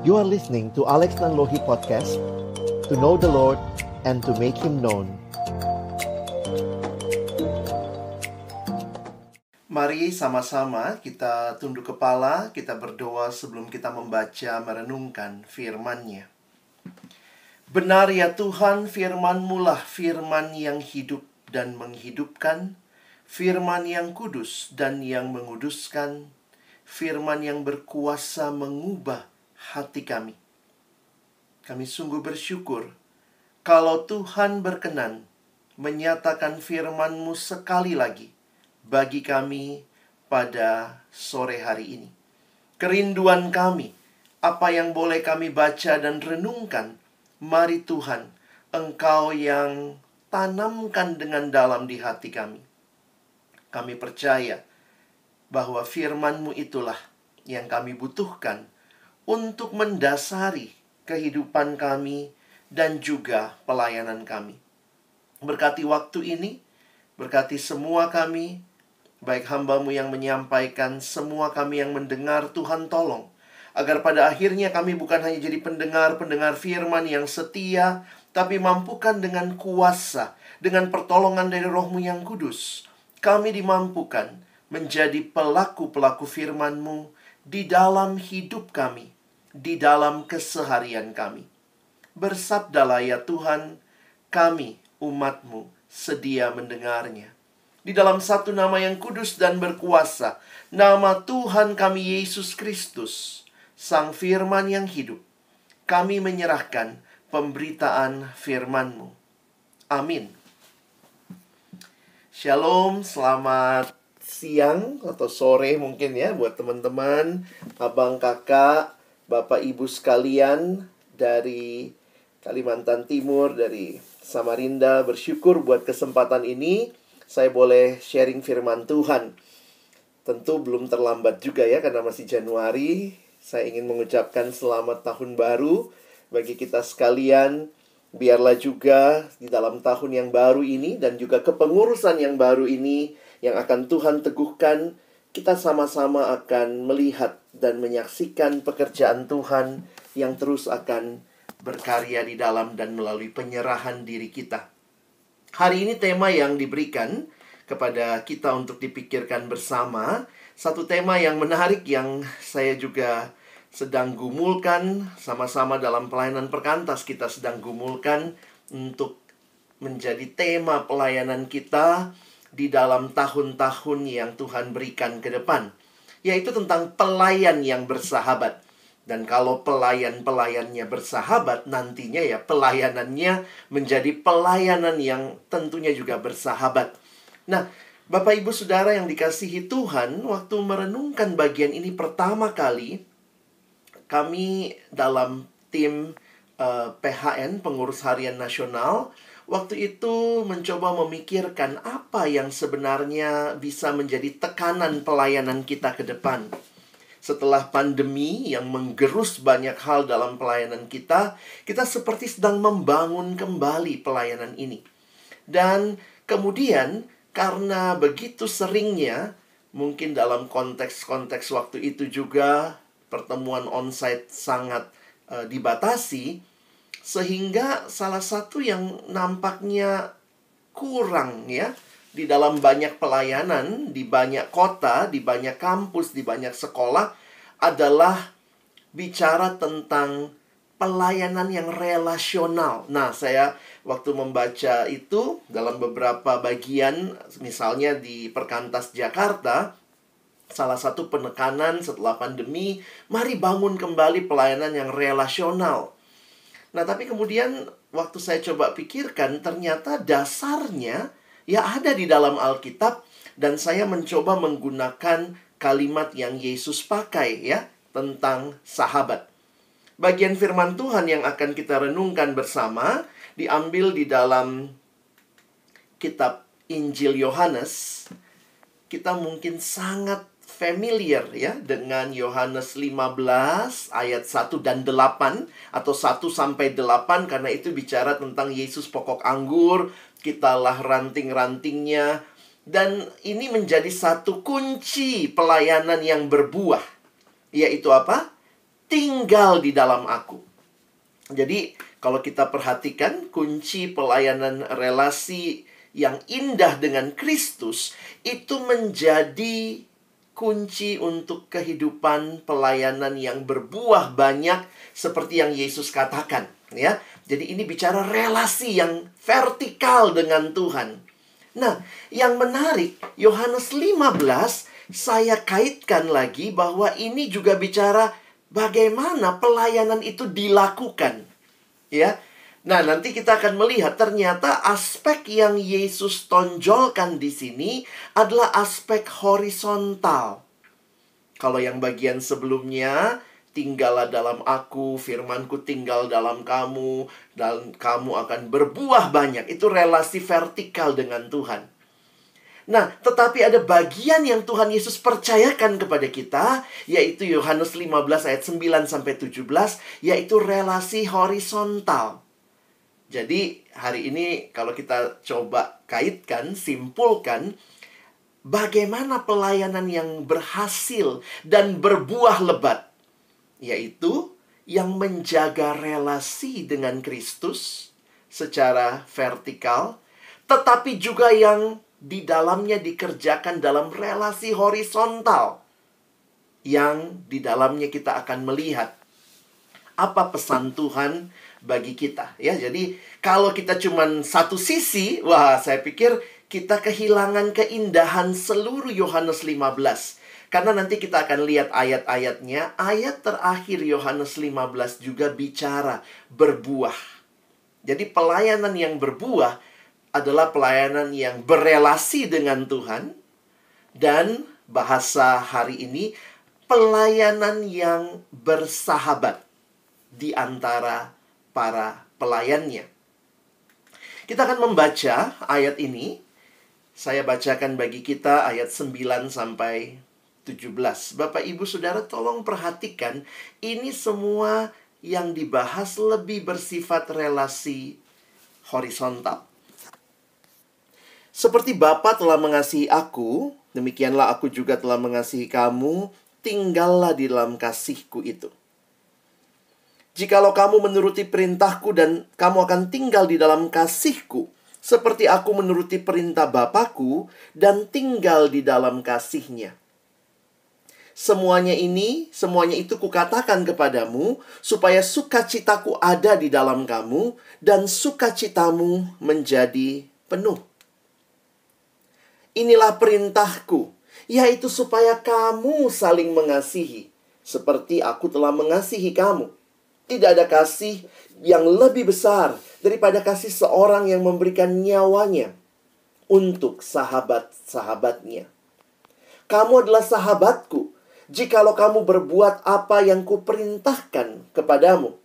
You are listening to Alex Nanlohi Podcast, to know the Lord and to make Him known. Mari sama-sama kita tunduk kepala, kita berdoa sebelum kita membaca merenungkan firman-Nya. Benar ya Tuhan, firman-Mu lah firman yang hidup dan menghidupkan, firman yang kudus dan yang menguduskan, firman yang berkuasa mengubah hati kami. Kami sungguh bersyukur kalau Tuhan berkenan menyatakan firman-Mu sekali lagi bagi kami pada sore hari ini. Kerinduan kami, apa yang boleh kami baca dan renungkan, mari Tuhan, Engkau yang tanamkan dengan dalam di hati kami. Kami percaya bahwa firman-Mu itulah yang kami butuhkan untuk mendasari kehidupan kami dan juga pelayanan kami. Berkati waktu ini, berkati semua kami, baik hamba-Mu yang menyampaikan, semua kami yang mendengar, Tuhan tolong. Agar pada akhirnya kami bukan hanya jadi pendengar-pendengar firman yang setia, tapi mampukan dengan kuasa, dengan pertolongan dari Roh-Mu yang kudus. Kami dimampukan menjadi pelaku-pelaku firman-Mu di dalam hidup kami, di dalam keseharian kami. Bersabdalah ya Tuhan, kami umat-Mu sedia mendengarnya. Di dalam satu nama yang kudus dan berkuasa, nama Tuhan kami Yesus Kristus, Sang Firman yang hidup, kami menyerahkan pemberitaan firman-Mu. Amin. Shalom, selamat siang atau sore mungkin ya buat teman-teman, abang kakak, Bapak Ibu sekalian dari Kalimantan Timur, dari Samarinda. Bersyukur buat kesempatan ini saya boleh sharing firman Tuhan. Tentu belum terlambat juga ya, karena masih Januari. Saya ingin mengucapkan selamat tahun baru bagi kita sekalian. Biarlah juga di dalam tahun yang baru ini dan juga kepengurusan yang baru ini yang akan Tuhan teguhkan, kita sama-sama akan melihat dan menyaksikan pekerjaan Tuhan yang terus akan berkarya di dalam dan melalui penyerahan diri kita. Hari ini tema yang diberikan kepada kita untuk dipikirkan bersama, satu tema yang menarik yang saya juga sedang gumulkan, sama-sama dalam pelayanan perkantas kita sedang gumulkan untuk menjadi tema pelayanan kita di dalam tahun-tahun yang Tuhan berikan ke depan, yaitu tentang pelayan yang bersahabat. Dan kalau pelayan-pelayannya bersahabat, nantinya ya pelayanannya menjadi pelayanan yang tentunya juga bersahabat. Nah, Bapak Ibu Saudara yang dikasihi Tuhan, waktu merenungkan bagian ini pertama kali, kami dalam tim PHN, Pengurus Harian Nasional, waktu itu mencoba memikirkan apa yang sebenarnya bisa menjadi tekanan pelayanan kita ke depan. Setelah pandemi yang menggerus banyak hal dalam pelayanan kita, kita seperti sedang membangun kembali pelayanan ini. Dan kemudian karena begitu seringnya, mungkin dalam konteks-konteks waktu itu juga pertemuan onsite sangat dibatasi, sehingga salah satu yang nampaknya kurang ya di dalam banyak pelayanan, di banyak kota, di banyak kampus, di banyak sekolah adalah bicara tentang pelayanan yang relasional. Nah, saya waktu membaca itu dalam beberapa bagian, misalnya di Perkantas Jakarta, salah satu penekanan setelah pandemi, mari bangun kembali pelayanan yang relasional. Nah, tapi kemudian waktu saya coba pikirkan, ternyata dasarnya ya ada di dalam Alkitab, dan saya mencoba menggunakan kalimat yang Yesus pakai ya, tentang sahabat. Bagian firman Tuhan yang akan kita renungkan bersama diambil di dalam kitab Injil Yohanes. Kita mungkin sangat familiar ya dengan Yohanes 15 ayat 1 dan 8 atau 1 sampai 8, karena itu bicara tentang Yesus pokok anggur, kitalah ranting-rantingnya. Dan ini menjadi satu kunci pelayanan yang berbuah. Yaitu apa? Tinggal di dalam aku. Jadi, kalau kita perhatikan kunci pelayanan relasi yang indah dengan Kristus, itu menjadi kunci untuk kehidupan pelayanan yang berbuah banyak seperti yang Yesus katakan, ya. Jadi ini bicara relasi yang vertikal dengan Tuhan. Nah, yang menarik, Yohanes 15 saya kaitkan lagi bahwa ini juga bicara bagaimana pelayanan itu dilakukan. Ya. Nah, nanti kita akan melihat ternyata aspek yang Yesus tonjolkan di sini adalah aspek horizontal. Kalau yang bagian sebelumnya, tinggallah dalam aku, firmanku tinggal dalam kamu, dan kamu akan berbuah banyak. Itu relasi vertikal dengan Tuhan. Nah, tetapi ada bagian yang Tuhan Yesus percayakan kepada kita, yaitu Yohanes 15 ayat 9-17, yaitu relasi horizontal. Jadi, hari ini kalau kita coba kaitkan, simpulkan, bagaimana pelayanan yang berhasil dan berbuah lebat. Yaitu yang menjaga relasi dengan Kristus secara vertikal, tetapi juga yang di dalamnya dikerjakan dalam relasi horizontal, yang di dalamnya kita akan melihat apa pesan Tuhan bagi kita, ya. Jadi kalau kita cuman satu sisi, wah, saya pikir kita kehilangan keindahan seluruh Yohanes 15. Karena nanti kita akan lihat ayat-ayatnya. Ayat terakhir Yohanes 15 juga bicara berbuah. Jadi pelayanan yang berbuah adalah pelayanan yang berelasi dengan Tuhan. Dan bahasa hari ini, pelayanan yang bersahabat di antara para pelayannya. Kita akan membaca ayat ini. Saya bacakan bagi kita ayat 9 sampai 17. Bapak, Ibu, Saudara, tolong perhatikan. Ini semua yang dibahas lebih bersifat relasi horizontal. Seperti Bapa telah mengasihi aku, demikianlah aku juga telah mengasihi kamu. Tinggallah di dalam kasihku itu. Jikalau kamu menuruti perintahku dan kamu akan tinggal di dalam kasihku, seperti aku menuruti perintah Bapakku dan tinggal di dalam kasihnya. Semuanya itu kukatakan kepadamu, supaya sukacitaku ada di dalam kamu, dan sukacitamu menjadi penuh. Inilah perintahku, yaitu supaya kamu saling mengasihi, seperti aku telah mengasihi kamu. Tidak ada kasih yang lebih besar daripada kasih seorang yang memberikan nyawanya untuk sahabat-sahabatnya. Kamu adalah sahabatku, jikalau kamu berbuat apa yang kuperintahkan kepadamu.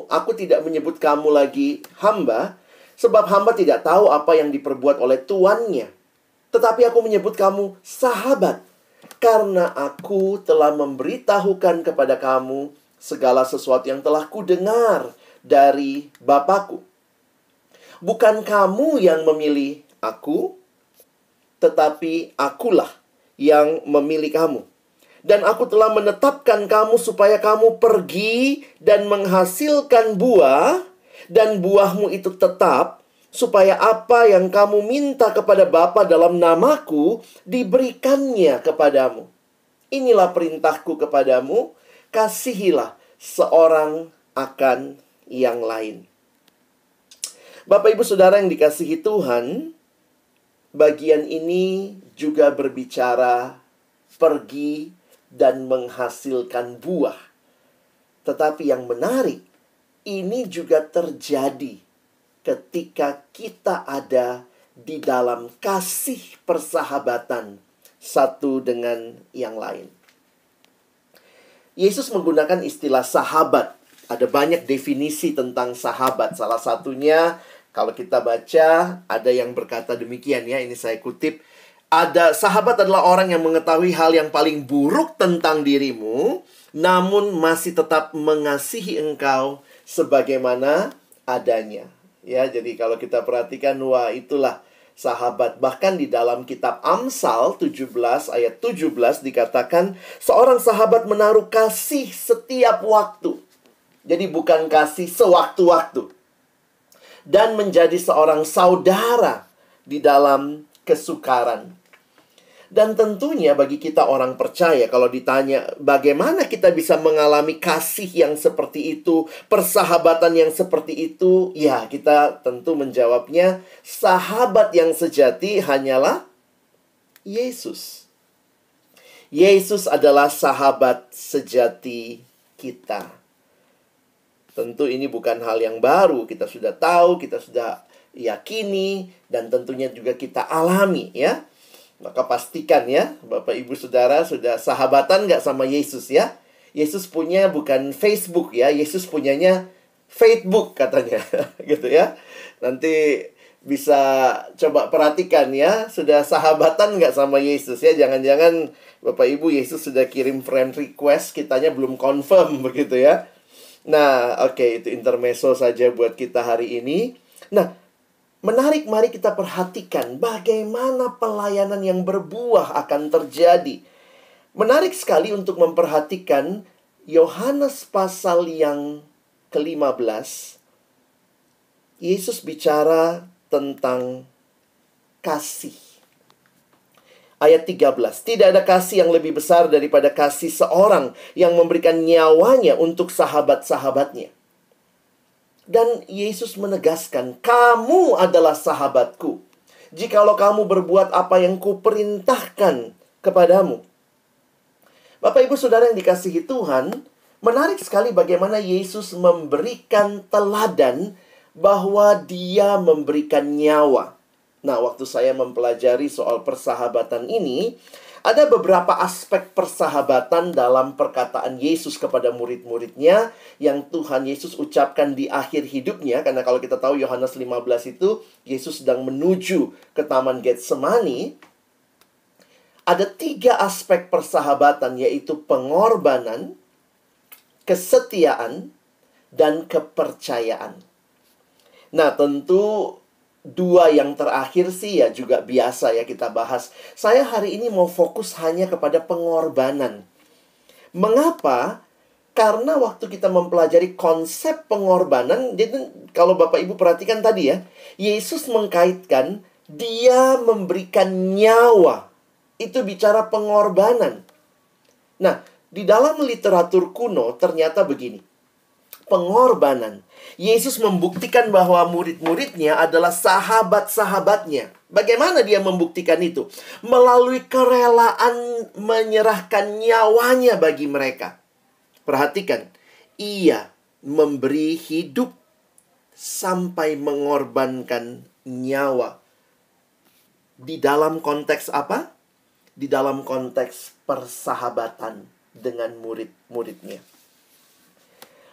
Aku tidak menyebut kamu lagi hamba, sebab hamba tidak tahu apa yang diperbuat oleh tuannya. Tetapi aku menyebut kamu sahabat, karena aku telah memberitahukan kepada kamu segala sesuatu yang telah kudengar dari Bapakku. Bukan kamu yang memilih aku, tetapi akulah yang memilih kamu. Dan aku telah menetapkan kamu supaya kamu pergi dan menghasilkan buah, dan buahmu itu tetap, supaya apa yang kamu minta kepada Bapa dalam namaku diberikannya kepadamu. Inilah perintahku kepadamu, kasihilah seorang akan yang lain. Bapak, Ibu, Saudara yang dikasihi Tuhan, bagian ini juga berbicara pergi dan menghasilkan buah. Tetapi yang menarik, ini juga terjadi ketika kita ada di dalam kasih persahabatan satu dengan yang lain. Yesus menggunakan istilah sahabat. Ada banyak definisi tentang sahabat. Salah satunya, kalau kita baca, ada yang berkata demikian, ya. Ini saya kutip. Sahabat adalah orang yang mengetahui hal yang paling buruk tentang dirimu, namun masih tetap mengasihi engkau sebagaimana adanya. Ya, jadi kalau kita perhatikan, wah, itulah sahabat. Bahkan di dalam kitab Amsal 17 ayat 17 dikatakan, seorang sahabat menaruh kasih setiap waktu. Jadi bukan kasih sewaktu-waktu. Dan menjadi seorang saudara di dalam kesukaran. Dan tentunya bagi kita orang percaya, kalau ditanya bagaimana kita bisa mengalami kasih yang seperti itu, persahabatan yang seperti itu, ya kita tentu menjawabnya, sahabat yang sejati hanyalah Yesus. Yesus adalah sahabat sejati kita. Tentu ini bukan hal yang baru, kita sudah tahu, kita sudah yakini, dan tentunya juga kita alami ya. Maka pastikan ya, Bapak Ibu Saudara sudah sahabatan nggak sama Yesus ya. Yesus punya bukan Facebook ya, Yesus punyanya Facebook katanya. Gitu ya. Nanti bisa coba perhatikan ya, sudah sahabatan nggak sama Yesus ya. Jangan-jangan Bapak Ibu Yesus sudah kirim friend request, kitanya belum confirm begitu ya. Nah, oke, itu intermezzo saja buat kita hari ini. Nah, menarik, mari kita perhatikan bagaimana pelayanan yang berbuah akan terjadi. Menarik sekali untuk memperhatikan Yohanes pasal yang ke-15. Yesus bicara tentang kasih. Ayat 13. Tidak ada kasih yang lebih besar daripada kasih seorang yang memberikan nyawanya untuk sahabat-sahabatnya. Dan Yesus menegaskan, kamu adalah sahabatku jikalau kamu berbuat apa yang kuperintahkan kepadamu. Bapak Ibu Saudara yang dikasihi Tuhan, menarik sekali bagaimana Yesus memberikan teladan bahwa dia memberikan nyawa. Nah, waktu saya mempelajari soal persahabatan ini, ada beberapa aspek persahabatan dalam perkataan Yesus kepada murid-muridnya yang Tuhan Yesus ucapkan di akhir hidupnya. Karena kalau kita tahu Yohanes 15 itu, Yesus sedang menuju ke Taman Getsemani. Ada 3 aspek persahabatan, yaitu pengorbanan, kesetiaan, dan kepercayaan. Nah, tentu 2 yang terakhir sih ya juga biasa ya kita bahas. Saya hari ini mau fokus hanya kepada pengorbanan. Mengapa? Karena waktu kita mempelajari konsep pengorbanan, jadi kalau Bapak Ibu perhatikan tadi ya, Yesus mengkaitkan dia memberikan nyawa. Itu bicara pengorbanan. Nah, di dalam literatur kuno ternyata begini. Pengorbanan. Yesus membuktikan bahwa murid-muridnya adalah sahabat-sahabatnya. Bagaimana dia membuktikan itu? Melalui kerelaan menyerahkan nyawanya bagi mereka. Perhatikan, ia memberi hidup sampai mengorbankan nyawa. Di dalam konteks apa? Di dalam konteks persahabatan dengan murid-muridnya.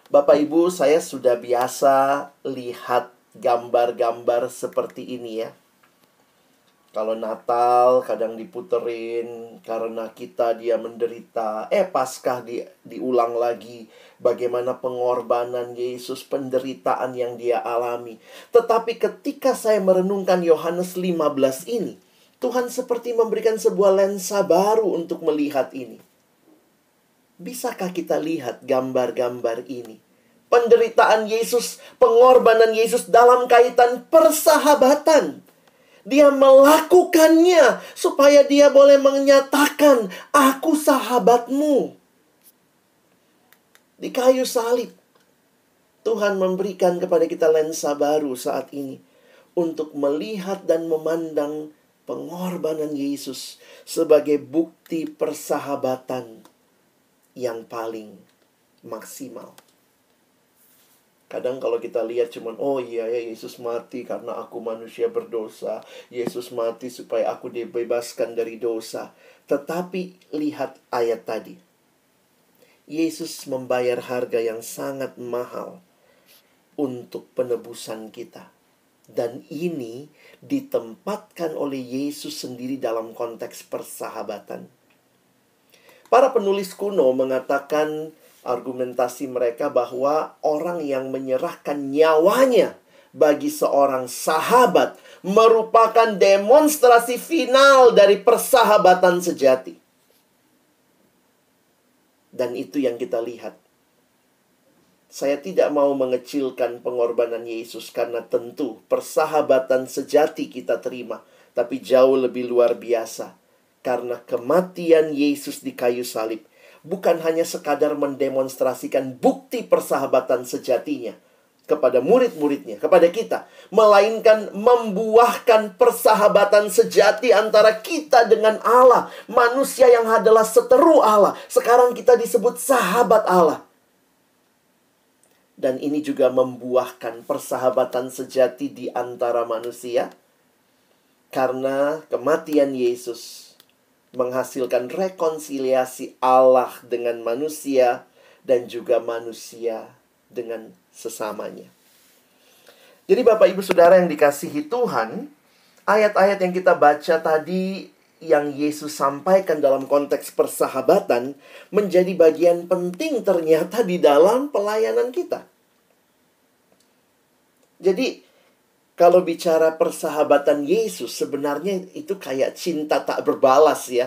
Bapak Ibu, saya sudah biasa lihat gambar-gambar seperti ini ya. Kalau Natal kadang diputerin karena kita dia menderita. Paskah diulang lagi bagaimana pengorbanan Yesus, penderitaan yang dia alami. Tetapi ketika saya merenungkan Yohanes 15 ini, Tuhan seperti memberikan sebuah lensa baru untuk melihat ini. Bisakah kita lihat gambar-gambar ini? Penderitaan Yesus, pengorbanan Yesus dalam kaitan persahabatan. Dia melakukannya supaya dia boleh menyatakan, aku sahabatmu. Di kayu salib, Tuhan memberikan kepada kita lensa baru saat ini untuk melihat dan memandang pengorbanan Yesus sebagai bukti persahabatan yang paling maksimal. Kadang kalau kita lihat cuman, oh iya ya Yesus mati karena aku manusia berdosa. Yesus mati supaya aku dibebaskan dari dosa. Tetapi lihat ayat tadi. Yesus membayar harga yang sangat mahal untuk penebusan kita. Dan ini ditempatkan oleh Yesus sendiri dalam konteks persahabatan. Para penulis kuno mengatakan argumentasi mereka bahwa orang yang menyerahkan nyawanya bagi seorang sahabat merupakan demonstrasi final dari persahabatan sejati. Dan itu yang kita lihat. Saya tidak mau mengecilkan pengorbanan Yesus karena tentu persahabatan sejati kita terima, tapi jauh lebih luar biasa. Karena kematian Yesus di kayu salib bukan hanya sekadar mendemonstrasikan bukti persahabatan sejatinya kepada murid-muridnya, kepada kita, melainkan membuahkan persahabatan sejati antara kita dengan Allah. Manusia yang adalah seteru Allah, sekarang kita disebut sahabat Allah. Dan ini juga membuahkan persahabatan sejati di antara manusia. Karena kematian Yesus menghasilkan rekonsiliasi Allah dengan manusia dan juga manusia dengan sesamanya. Jadi Bapak Ibu Saudara yang dikasihi Tuhan, ayat-ayat yang kita baca tadi yang Yesus sampaikan dalam konteks persahabatan menjadi bagian penting ternyata di dalam pelayanan kita. Jadi kalau bicara persahabatan Yesus, sebenarnya itu kayak cinta tak berbalas ya.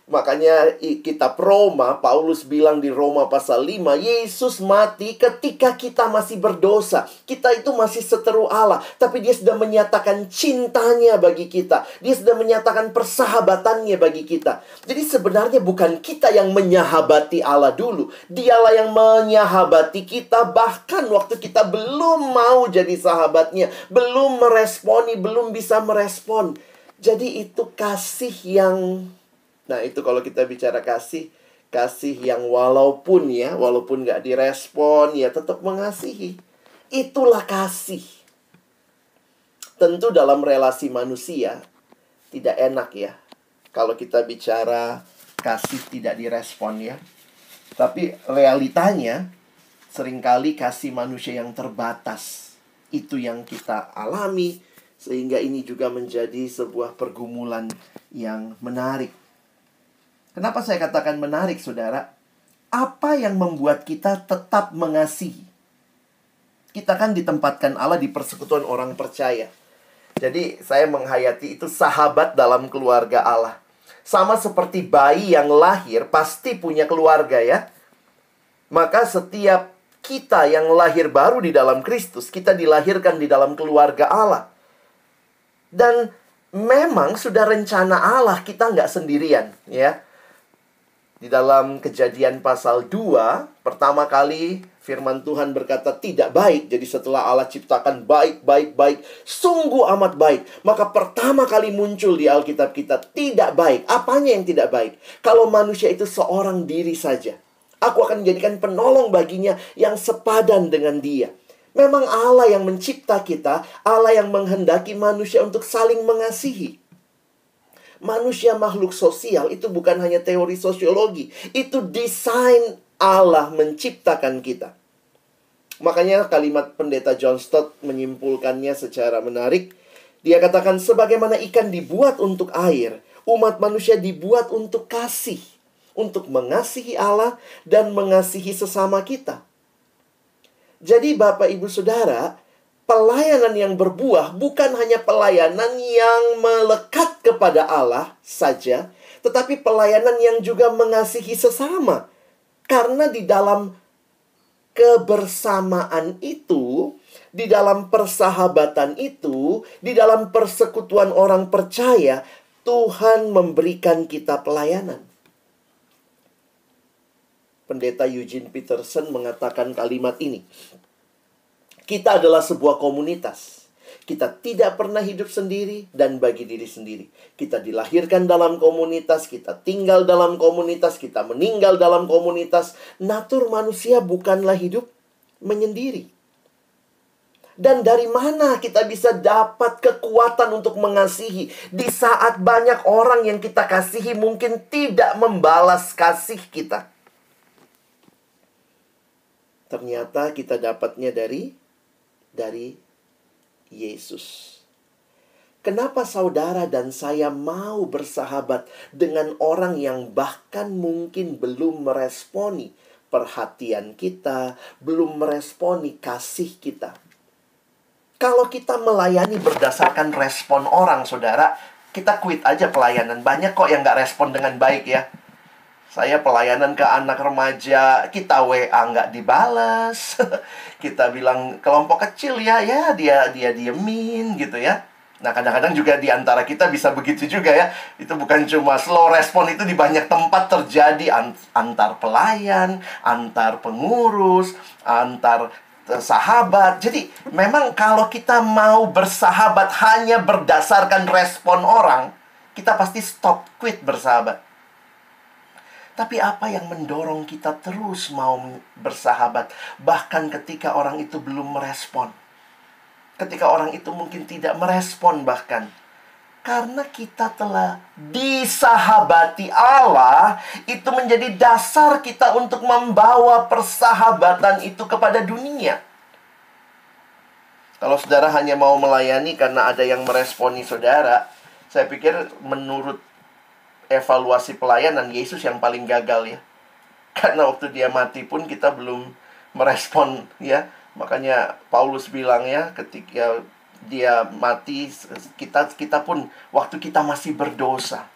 Makanya kitab Roma, Paulus bilang di Roma pasal 5, Yesus mati ketika kita masih berdosa. Kita itu masih seteru Allah, tapi dia sudah menyatakan cintanya bagi kita. Dia sudah menyatakan persahabatannya bagi kita. Jadi sebenarnya bukan kita yang menyahabati Allah dulu. Dialah yang menyahabati kita bahkan waktu kita belum mau jadi sahabatnya, belum meresponi, belum bisa merespon. Jadi itu kasih yang, nah itu kalau kita bicara kasih, kasih yang walaupun gak direspon, ya tetap mengasihi. Itulah kasih. Tentu dalam relasi manusia, tidak enak ya, kalau kita bicara kasih tidak direspon ya. Tapi realitanya, seringkali kasih manusia yang terbatas. Itu yang kita alami, sehingga ini juga menjadi sebuah pergumulan yang menarik. Kenapa saya katakan menarik, saudara? Apa yang membuat kita tetap mengasihi? Kita kan ditempatkan Allah di persekutuan orang percaya. Jadi saya menghayati itu sahabat dalam keluarga Allah. Sama seperti bayi yang lahir pasti punya keluarga ya. Maka setiap kita yang lahir baru di dalam Kristus, kita dilahirkan di dalam keluarga Allah. Dan memang sudah rencana Allah, kita nggak sendirian ya. Di dalam Kejadian pasal 2, pertama kali firman Tuhan berkata tidak baik. Jadi setelah Allah ciptakan baik, sungguh amat baik. Maka pertama kali muncul di Alkitab kita tidak baik. Apanya yang tidak baik? Kalau manusia itu seorang diri saja, aku akan menjadikan penolong baginya yang sepadan dengan dia. Memang Allah yang mencipta kita, Allah yang menghendaki manusia untuk saling mengasihi. Manusia makhluk sosial itu bukan hanya teori sosiologi. Itu desain Allah menciptakan kita. Makanya kalimat pendeta John Stott menyimpulkannya secara menarik. Dia katakan, sebagaimana ikan dibuat untuk air, umat manusia dibuat untuk kasih. Untuk mengasihi Allah dan mengasihi sesama kita. Jadi Bapak Ibu Saudara, pelayanan yang berbuah bukan hanya pelayanan yang melekat kepada Allah saja, tetapi pelayanan yang juga mengasihi sesama. Karena di dalam kebersamaan itu, di dalam persahabatan itu, di dalam persekutuan orang percaya, Tuhan memberikan kita pelayanan. Pendeta Eugene Peterson mengatakan kalimat ini. Kita adalah sebuah komunitas. Kita tidak pernah hidup sendiri dan bagi diri sendiri. Kita dilahirkan dalam komunitas, kita tinggal dalam komunitas, kita meninggal dalam komunitas. Natur manusia bukanlah hidup menyendiri. Dan dari mana kita bisa dapat kekuatan untuk mengasihi di saat banyak orang yang kita kasihi mungkin tidak membalas kasih kita? Ternyata kita dapatnya dari Yesus. Kenapa saudara dan saya mau bersahabat dengan orang yang bahkan mungkin belum meresponi perhatian kita, belum meresponi kasih kita? Kalau kita melayani berdasarkan respon orang, saudara, kita quit aja pelayanan. Banyak kok yang nggak respon dengan baik ya. Saya pelayanan ke anak remaja, kita WA nggak dibalas. Kita bilang kelompok kecil ya, dia diemin gitu ya. Nah, kadang-kadang juga di antara kita bisa begitu juga ya. Itu bukan cuma slow respon, itu di banyak tempat terjadi antar pelayan, antar pengurus, antar sahabat. Jadi, memang kalau kita mau bersahabat hanya berdasarkan respon orang, kita pasti stop, quit bersahabat. Tapi apa yang mendorong kita terus mau bersahabat, bahkan ketika orang itu belum merespon? Ketika orang itu mungkin tidak merespon bahkan. Karena kita telah disahabati Allah, itu menjadi dasar kita untuk membawa persahabatan itu kepada dunia. Kalau saudara hanya mau melayani karena ada yang meresponi saudara, saya pikir menurut evaluasi pelayanan, Yesus yang paling gagal ya. Karena waktu dia mati pun kita belum merespon ya. Makanya Paulus bilang ya, ketika dia mati, kita pun waktu kita masih berdosa.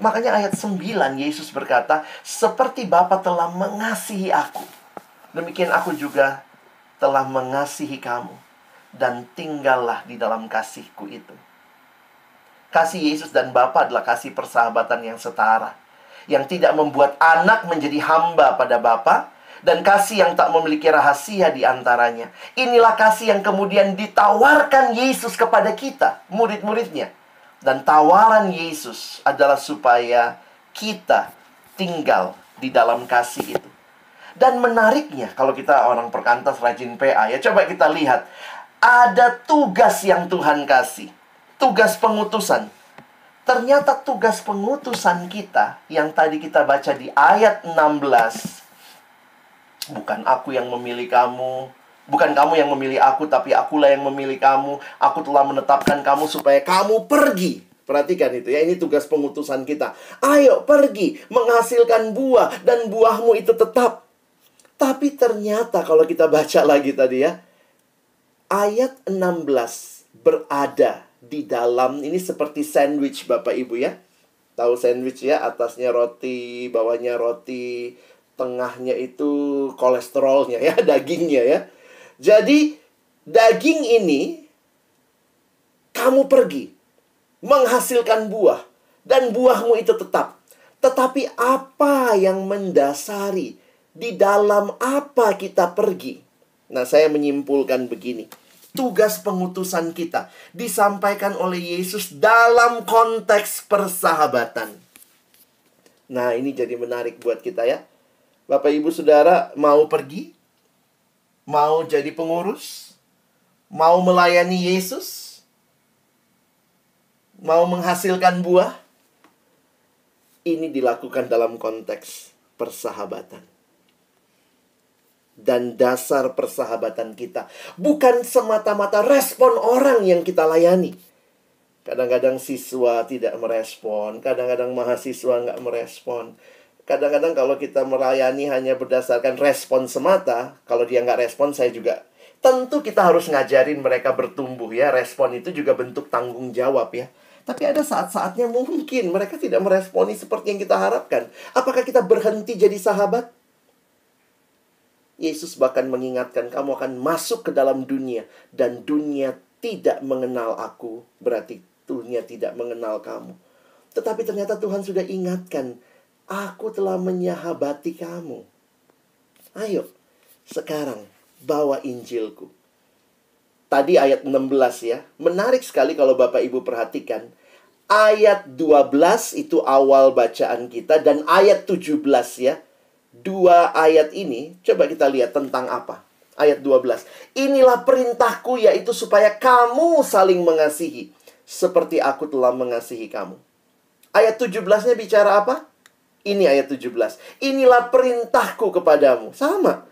Makanya ayat 9 Yesus berkata, seperti Bapa telah mengasihi aku, demikian aku juga telah mengasihi kamu, dan tinggallah di dalam kasihku itu. Kasih Yesus dan Bapa adalah kasih persahabatan yang setara, yang tidak membuat anak menjadi hamba pada Bapa, dan kasih yang tak memiliki rahasia di antaranya. Inilah kasih yang kemudian ditawarkan Yesus kepada kita, murid-muridnya. Dan tawaran Yesus adalah supaya kita tinggal di dalam kasih itu. Dan menariknya, kalau kita orang perkantas rajin PA, ya coba kita lihat. Ada tugas yang Tuhan kasih. Tugas pengutusan. Ternyata tugas pengutusan kita, yang tadi kita baca di ayat 16, bukan aku yang memilih kamu, bukan kamu yang memilih aku, tapi akulah yang memilih kamu. Aku telah menetapkan kamu supaya kamu pergi. Perhatikan itu ya, ini tugas pengutusan kita. Ayo pergi, menghasilkan buah, dan buahmu itu tetap. Tapi ternyata kalau kita baca lagi tadi ya, ayat 16 berada di dalam, ini seperti sandwich Bapak Ibu ya. Tahu sandwich ya, atasnya roti, bawahnya roti, tengahnya itu kolesterolnya ya, dagingnya ya. Jadi, daging ini, kamu pergi, menghasilkan buah, dan buahmu itu tetap. Tetapi apa yang mendasari, di dalam apa kita pergi? Nah, saya menyimpulkan begini. Tugas pengutusan kita disampaikan oleh Yesus dalam konteks persahabatan. Nah, ini jadi menarik buat kita ya. Bapak Ibu Saudara mau pergi? Mau jadi pengurus? Mau melayani Yesus? Mau menghasilkan buah? Ini dilakukan dalam konteks persahabatan. Dan dasar persahabatan kita bukan semata-mata respon orang yang kita layani. Kadang-kadang siswa tidak merespon, kadang-kadang mahasiswa nggak merespon. Kadang-kadang kalau kita melayani hanya berdasarkan respon semata, kalau dia nggak respon, saya juga. Tentu kita harus ngajarin mereka bertumbuh ya. Respon itu juga bentuk tanggung jawab ya. Tapi ada saat-saatnya mungkin mereka tidak meresponi seperti yang kita harapkan. Apakah kita berhenti jadi sahabat? Yesus bahkan mengingatkan, kamu akan masuk ke dalam dunia, dan dunia tidak mengenal aku. Berarti dunia tidak mengenal kamu. Tetapi ternyata Tuhan sudah ingatkan, aku telah menyahabati kamu. Ayo, sekarang bawa Injilku. Tadi ayat 16 ya. Menarik sekali kalau Bapak Ibu perhatikan. Ayat 12 itu awal bacaan kita, dan ayat 17 ya. Dua ayat ini, coba kita lihat tentang apa. Ayat 12. Inilah perintahku, yaitu supaya kamu saling mengasihi, seperti aku telah mengasihi kamu. Ayat 17-nya bicara apa? Ini ayat 17. Inilah perintahku kepadamu. Sama.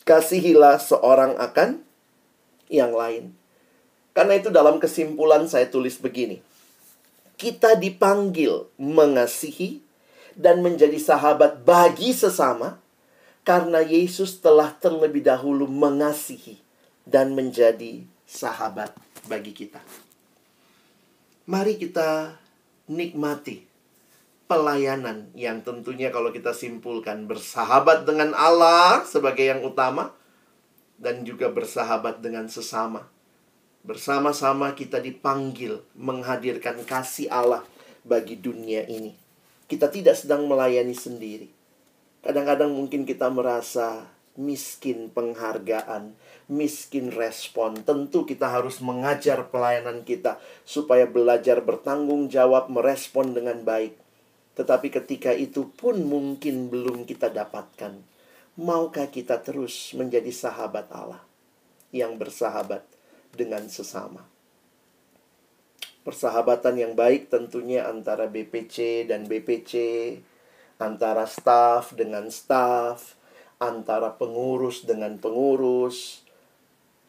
Kasihilah seorang akan yang lain. Karena itu dalam kesimpulan saya tulis begini. Kita dipanggil mengasihi dan menjadi sahabat bagi sesama, karena Yesus telah terlebih dahulu mengasihi dan menjadi sahabat bagi kita. Mari kita nikmati pelayanan yang tentunya kalau kita simpulkan bersahabat dengan Allah sebagai yang utama, dan juga bersahabat dengan sesama. Bersama-sama kita dipanggil menghadirkan kasih Allah bagi dunia ini. Kita tidak sedang melayani sendiri. Kadang-kadang mungkin kita merasa miskin penghargaan, miskin respon. Tentu kita harus mengajar pelayanan kita supaya belajar bertanggung jawab, merespon dengan baik. Tetapi ketika itu pun mungkin belum kita dapatkan. Maukah kita terus menjadi sahabat Allah yang bersahabat dengan sesama? Persahabatan yang baik tentunya antara BPC dan BPC, antara staf dengan staf, antara pengurus dengan pengurus,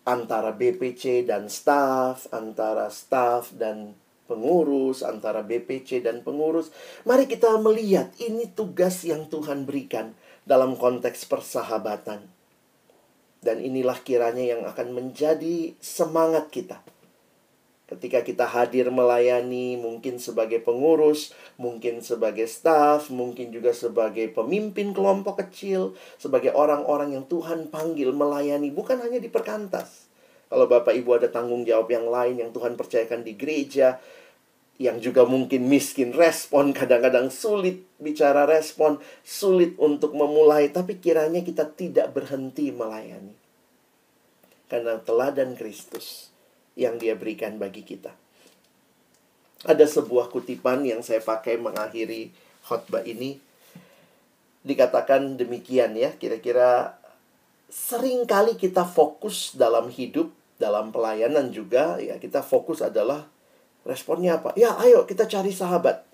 antara BPC dan staf, antara staf dan pengurus, antara BPC dan pengurus. Mari kita melihat ini tugas yang Tuhan berikan dalam konteks persahabatan. Dan inilah kiranya yang akan menjadi semangat kita ketika kita hadir melayani, mungkin sebagai pengurus, mungkin sebagai staf, mungkin juga sebagai pemimpin kelompok kecil, sebagai orang-orang yang Tuhan panggil melayani, bukan hanya di perkantas. Kalau Bapak Ibu ada tanggung jawab yang lain yang Tuhan percayakan di gereja, yang juga mungkin miskin respon, kadang-kadang sulit bicara respon, sulit untuk memulai, tapi kiranya kita tidak berhenti melayani. Karena teladan Kristus yang Dia berikan bagi kita. Ada sebuah kutipan yang saya pakai mengakhiri khotbah ini. Dikatakan demikian ya, kira-kira seringkali kita fokus dalam hidup, dalam pelayanan juga, ya kita fokus adalah responnya apa? Ya, ayo kita cari sahabat.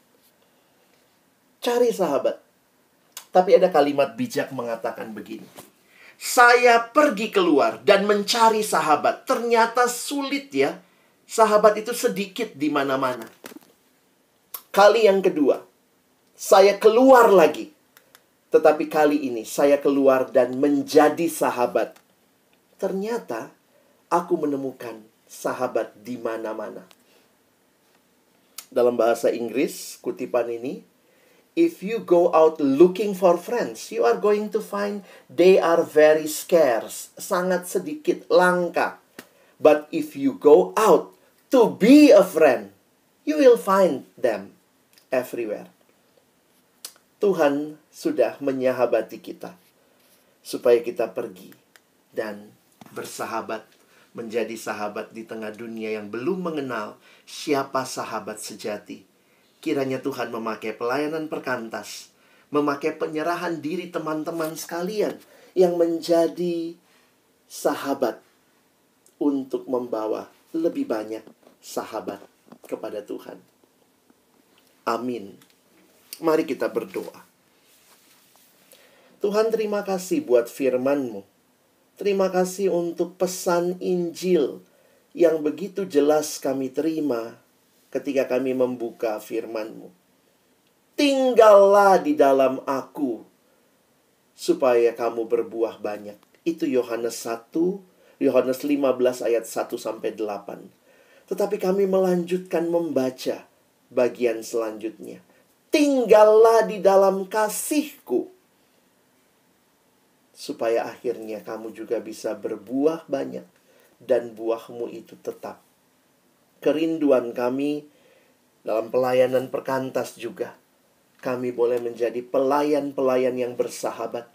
Cari sahabat. Tapi ada kalimat bijak mengatakan begini. Saya pergi keluar dan mencari sahabat. Ternyata sulit ya. Sahabat itu sedikit di mana-mana. Kali yang kedua, saya keluar lagi. Tetapi kali ini saya keluar dan menjadi sahabat. Ternyata aku menemukan sahabat di mana-mana. Dalam bahasa Inggris, kutipan ini, if you go out looking for friends, you are going to find they are very scarce. Sangat sedikit, langka. But if you go out to be a friend, you will find them everywhere. Tuhan sudah menyahabati kita supaya kita pergi dan bersahabat, menjadi sahabat di tengah dunia yang belum mengenal siapa sahabat sejati. Kiranya Tuhan memakai pelayanan perkantas, memakai penyerahan diri teman-teman sekalian yang menjadi sahabat untuk membawa lebih banyak sahabat kepada Tuhan. Amin. Mari kita berdoa. Tuhan, terima kasih buat firman-Mu. Terima kasih untuk pesan Injil yang begitu jelas kami terima ketika kami membuka firman-Mu. Tinggallah di dalam aku, supaya kamu berbuah banyak. Itu Yohanes 1, Yohanes 15 ayat 1-8. Tetapi kami melanjutkan membaca bagian selanjutnya. Tinggallah di dalam kasih-Ku, supaya akhirnya kamu juga bisa berbuah banyak, dan buah-Mu itu tetap. Kerinduan kami dalam pelayanan perkantas juga, kami boleh menjadi pelayan-pelayan yang bersahabat.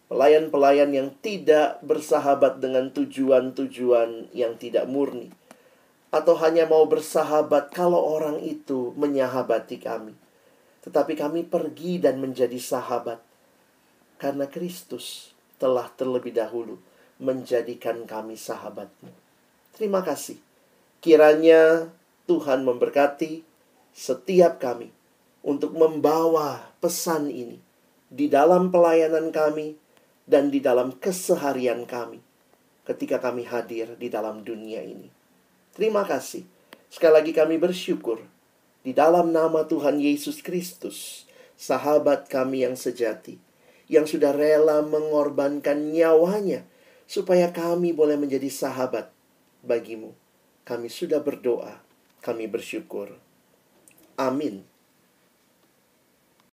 Pelayan-pelayan yang tidak bersahabat dengan tujuan-tujuan yang tidak murni. Atau hanya mau bersahabat kalau orang itu menyahabati kami. Tetapi kami pergi dan menjadi sahabat karena Kristus telah terlebih dahulu menjadikan kami sahabat-Mu. Terima kasih. Kiranya Tuhan memberkati setiap kami untuk membawa pesan ini di dalam pelayanan kami dan di dalam keseharian kami ketika kami hadir di dalam dunia ini. Terima kasih. Sekali lagi kami bersyukur di dalam nama Tuhan Yesus Kristus, sahabat kami yang sejati, yang sudah rela mengorbankan nyawanya supaya kami boleh menjadi sahabat bagimu. Kami sudah berdoa, kami bersyukur. Amin.